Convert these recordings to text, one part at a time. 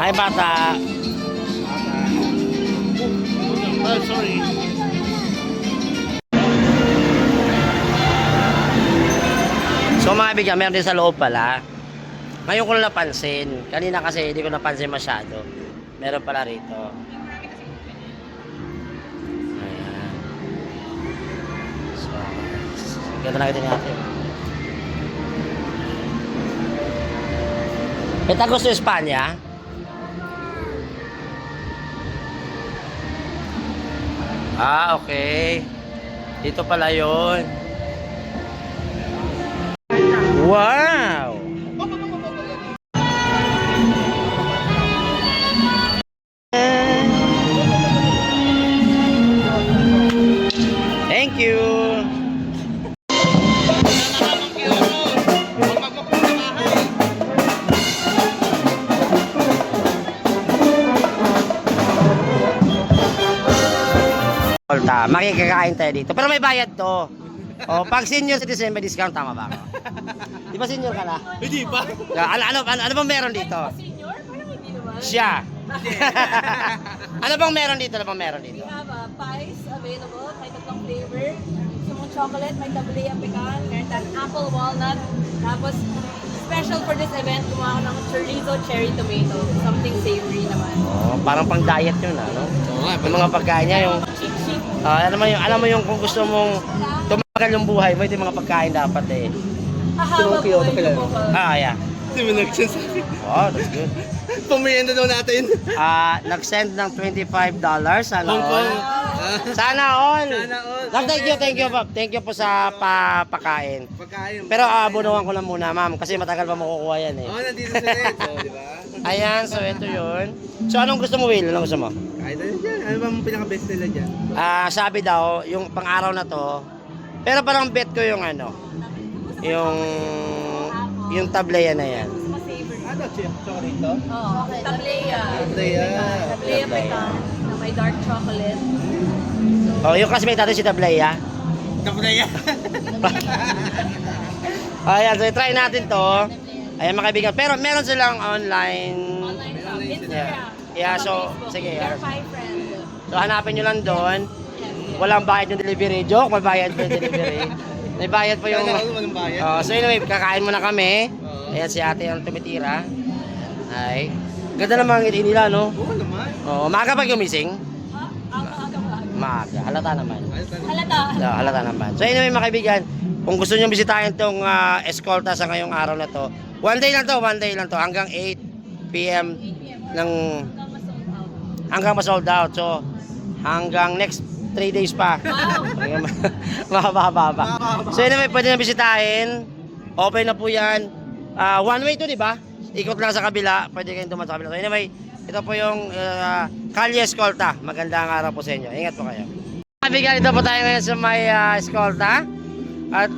Ay, bata. Oh, sorry. So mga kaibigan, meron din sa loob pala. Ngayon ko lang napansin. Kanina kasi hindi ko napansin masyado. Meron pala rito. Ayan. So, ganda na natin natin. Kita gusto Espanya? Ah, okay. Dito pala yun. Wow! Thank you! Makikikain tayo dito. Pero may bayad to. O, pag senior citizen, may discount. Tama ba ako? Di ba senior ka na? Hindi pa. Ano bang meron dito? Senior? Parang hindi naman. Siya. Ano bang meron dito? Ano bang meron We dito? have pies available. May tatlong flavor. Sumong chocolate, may tablea pecan, meron tayong apple walnut. Tapos, special for this event, gumawa ko ng chorizo cherry tomato. Something savory naman. Oh, parang pang diet yun, ano? Oo nga. Yung mga pagkain niya, yung Chick-chick. alam mo yung kung gusto mong tumagal yung buhay mo, ito yung mga pagkain dapat eh. Hahaba po Kyoto kayo pala. po. Yeah. Hindi mo nag-send sa akin. Oh, that's good. Pamerienda daw natin. Nag-send ng $25. Sana Hong Kong. all. Sana all. Sana all. Thank you po. Thank you po sa pakain. Pagkain. Pero abunuhan ko lang muna, ma'am, kasi matagal pa makukuha yan eh. Oo, nandito sila eh. So, di ba? Ayan, so ito yun. So anong gusto mo, Will? Anong gusto mo? Kahit ano dyan. Ano bang pinaka-best nila dyan? Sabi daw, yung pang-araw na to, pero parang bet ko yung ano, yung tablea na yan. Mas savory. Ano? Chocolate to? Oo. Tablea. Tablea. Tablea pecan na may dark chocolate. Oh, yung classmate natin si tablea. Tablea. Ayan, so try natin to. Ayan mga kaibigan. Pero meron silang online. Online shop. Instagram. Yeah, so, sige. Your five friends. So hanapin nyo lang doon. Walang bayad yung delivery. Joke, may bayad po yung delivery. May bayad po yung... Sana all walang bayad. So anyway, kakain muna kami. Oo. Ayan si ate yung tumitira. Ay. Ganda naman ang ngiti nila, no? Oo naman. Oo, maaga pa gumising? Aga ba? Maaga. Halata naman. Halata. Halata naman. So anyway mga kaibigan, kung gusto nyo bisitahin itong escolta sa ngayong araw na to, one day lang to, hanggang 8 p.m. ng hanggang ma-sold out. So hanggang next 3 days pa. Wow. Mahaba. So anyway, pwede na bisitahin. Open na po yan. One way to, di ba? Ikot lang sa kabila. Pwede kayong dumaan sa kabila. So anyway, ito po yung Calle Escolta. Magandang araw po sa inyo. Ingat po kayo. Kaibigan, ito po tayo ngayon sa may Escolta. At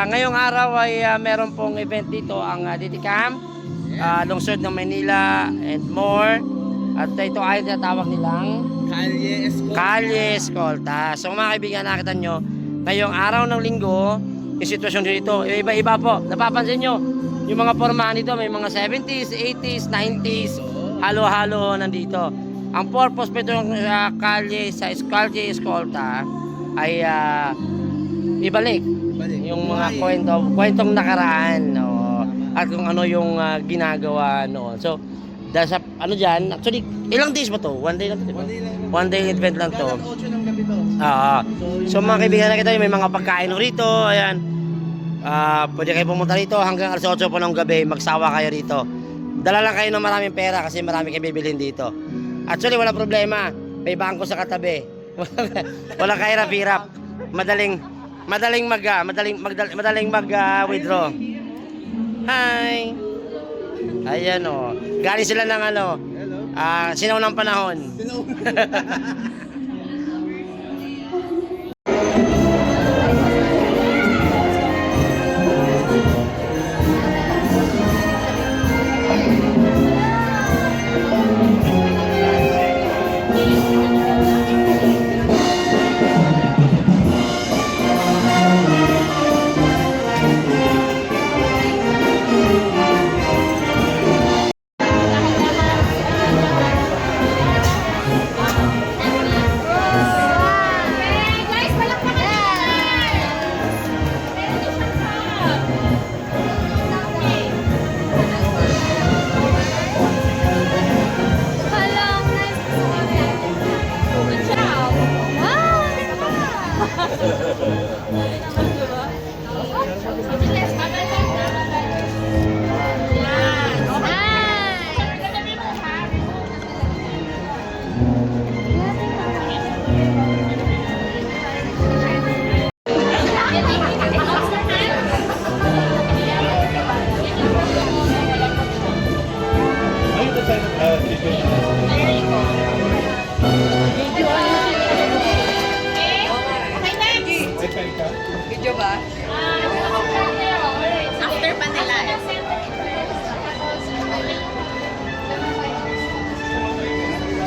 ngayong araw ay meron pong event dito ang Didicam, lungsod ng Manila and more. At ito ay tinatawag nilang Calle Escolta. Calle Escolta. So mga kaibigan, nakita nyo, ngayong araw ng linggo, yung sitwasyon dito, iba-iba po. Napapansin nyo, yung mga pormahan dito, may mga 70s, 80s, 90s, halo-halo nandito. Ang purpose po itong Calle Escolta ay ibalik yung mga kwentong nakaraan, no? At kung ano yung ginagawa noon. So, dahil sa ano dyan, actually, ilang days ba to? One day lang to, di ba? One day lang. One day event lang to. Hanggang 8 ng gabi to. So mga kaibigan, nakita nyo, may mga pagkain rito. Ayan. Pwede kayo pumunta rito hanggang alas 8 po ng gabi. Magsawa kayo rito. Dala lang kayo ng maraming pera kasi marami kayo bibilhin dito. Actually, wala problema. May bangko sa katabi. Wala kahirap-hirap. Madaling mag-withdraw. Hi! Ayan o. Galing sila ng ano, Hello. sinaunang panahon.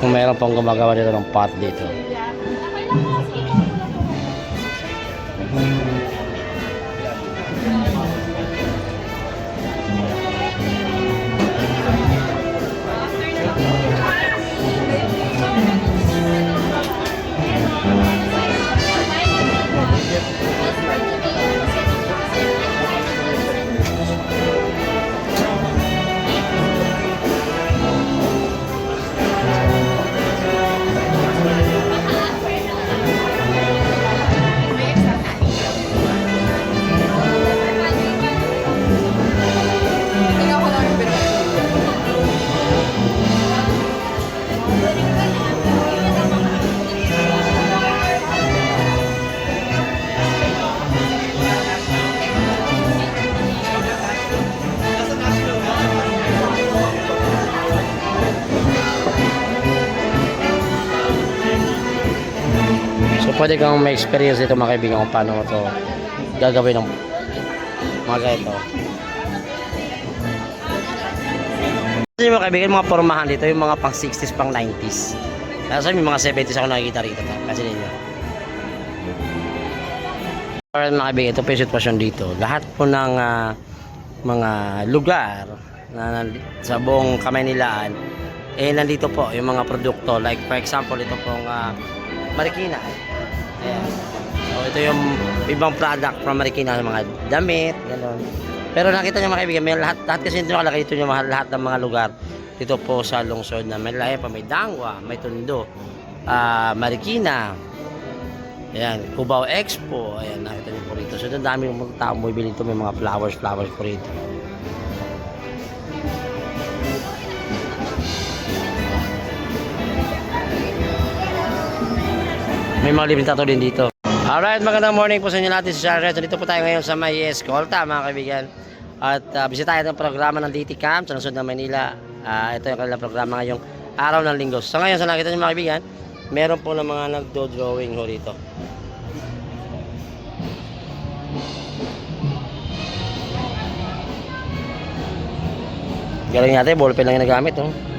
kung meron pong gumagawa dito ng pot dito. Tingnan ko lang yung pinag- So pwede kang may experience dito mga kaibigan kung paano mo ito gagawin ng mga ganito. Kasi mga kaibigan, mga pormahan dito, yung mga pang 60s, pang 90s. Kasi may mga 70s ako nakikita rito. Kasi ninyo. Alright mga kaibigan, ito po yung sitwasyon dito. Lahat po ng mga lugar na sa buong Kamaynilaan, eh nandito po yung mga produkto. Like for example, ito pong Marikina. Ayan. So ito yung ibang product from Marikina, mga damit, gano'n. Pero nakita niyo mga kaibigan, may lahat kasi dito nakalagay dito yung lahat ng mga lugar dito po sa lungsod na may lahi pa, may Dangwa, may Tondo, Marikina. Ayan, Cubao Expo. Ayan, nakita niyo po rito. So ang dami ng tao bumibili dito, may mga flowers po rito. May mga libreng tattoo din dito. Alright, magandang morning po sa inyo natin sa Charlotte. Dito po tayo ngayon sa May Escolta mga kaibigan. At bisitahin ang programa ng DT Camp sa lungsod ng Maynila. Ito yung kanilang programa ngayong araw ng linggo. So ngayon, sa nakita nyo mga kaibigan, meron po ng mga nagdo-drawing ho rito. Galing natin, ballpen lang yung nagamit. Oh.